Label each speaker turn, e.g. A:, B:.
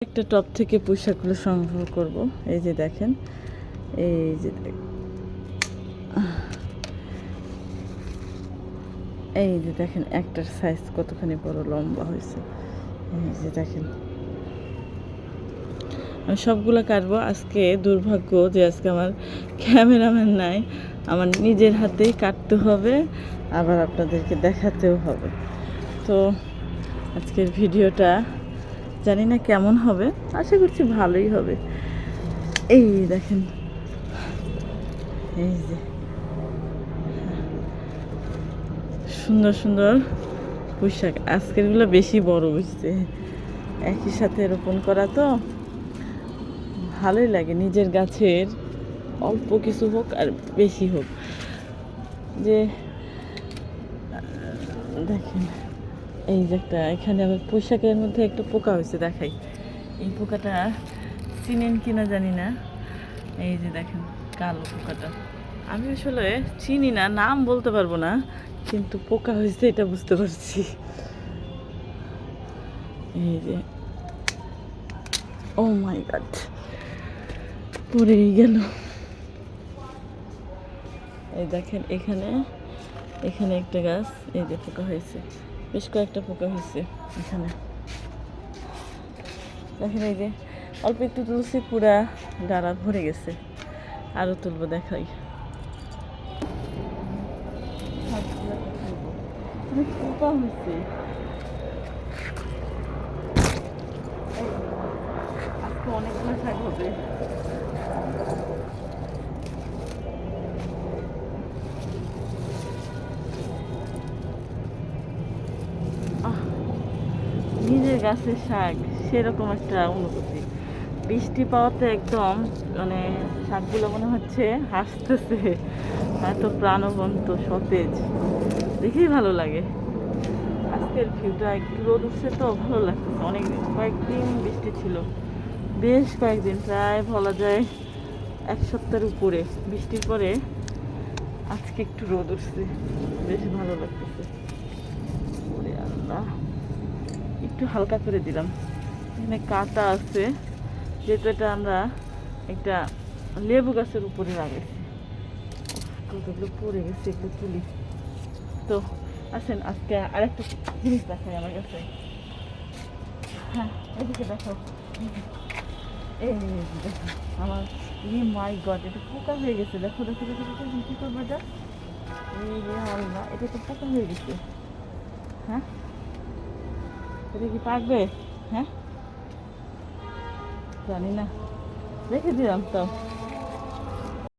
A: একটা টব থেকে পুঁইশাকগুলো সংগ্রহ করব। এই যে দেখেন, এই যে এই যে দেখেন একটার সাইজ কতখানি বড় লম্বা হয়েছে। এই যে দেখেন, আমি সবগুলো কাটবো। আজকে দুর্ভাগ্য যে আজকে আমার ক্যামেরাম্যান নাই, আমার নিজের হাতেই কাটতে হবে, আবার আপনাদেরকে দেখাতেও হবে। তো আজকের ভিডিওটা জানি না কেমন হবে, আশা করছি ভালোই হবে। এই দেখেন, এই যে সুন্দর সুন্দর পুঁইশাক, আজকেরগুলো বেশি বড় বুঝতে, একই সাথে রোপণ করা তো ভালোই লাগে। নিজের গাছের অল্প কিছু হোক আর বেশি হোক, যে দেখেন এই যে একটা এখানে আবার পুঁইশাকের মধ্যে একটা পোকা হয়েছে, দেখাই। এই পোকাটা চিনেন কিনা জানি না, এই যে দেখেন কালো পোকাটা। আমি আসলে চিনি না, নাম বলতে পারবো না, কিন্তু পোকা হয়েছে এটা বুঝতে পারছি। এই যে ও মাই গড, পড়েই গেল। এই দেখেন এখানে এখানে একটা গাছ, এই যে পোকা হয়েছে, বেশ কয়েকটা পোকা হয়েছে এখানে। দেখেন এই যে অল্প একটু তুলসী, পুরা ডাড়া ভরে গেছে। আরও তুলবো, দেখাই। অনেক পোকা হয়েছে, আজকে অনেকগুলো শাক হবে। নিজের গাছের শাক সেরকম একটা অনুভূতি। বৃষ্টি পাওয়াতে একদম মানে শাকগুলো মনে হচ্ছে হাসতেছে, এত প্রাণবন্ত সতেজ, দেখেই ভালো লাগে। আজকের ভিউটা একটু রোদ উঠছে তো ভালো লাগতেছে। অনেক কয়েকদিন বৃষ্টি ছিল, বেশ কয়েকদিন, প্রায় বলা যায় এক সপ্তাহের উপরে বৃষ্টির পরে আজকে একটু রোদ উঠছে, বেশ ভালো লাগতেছে। ওরে আল্লাহ, একটু হালকা করে দিলাম। এখানে কাঁটা আছে, যেহেতু এটা আমরা একটা লেবু গাছের উপরে লাগাইছি। কতগুলো পড়ে গেছে, একটু তুলি। তো আসেন আজকে আরেকটা জিনিস দেখাই আমার কাছে। হ্যাঁ, এদিকে দেখো, এই দেখো আমার, ই মাই গড, এটা পোকা হয়ে গেছে। দেখো দেখো দেখো দেখো, কি করবো এটা? এই রে আল্লাহ, এটা তো পোকা হয়ে গেছে। হ্যাঁ, এটা কি পাকবে? হ্যাঁ, জানি না, রেখে দিলাম। তো